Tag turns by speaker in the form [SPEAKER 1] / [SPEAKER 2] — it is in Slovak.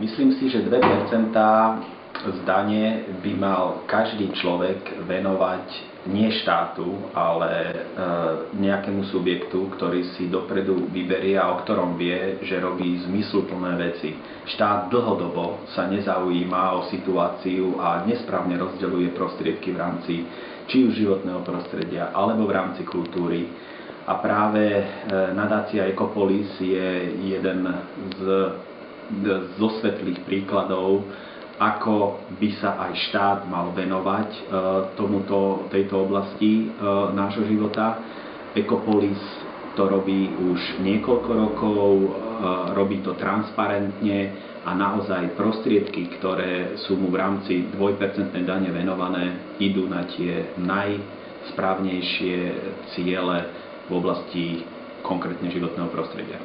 [SPEAKER 1] Myslím si, že 2% z dane by mal každý človek venovať nie štátu, ale nejakému subjektu, ktorý si dopredu vyberie a o ktorom vie, že robí zmysluplné veci. Štát dlhodobo sa nezaujíma o situáciu a nesprávne rozdeľuje prostriedky v rámci či už životného prostredia, alebo v rámci kultúry. A práve nadácia Ecopolis je jeden zo svetlých príkladov, ako by sa aj štát mal venovať tejto oblasti nášho života. Ecopolis to robí už niekoľko rokov, robí to transparentne a naozaj prostriedky, ktoré sú mu v rámci 2% dane venované, idú na tie najsprávnejšie ciele v oblasti konkrétne životného prostredia.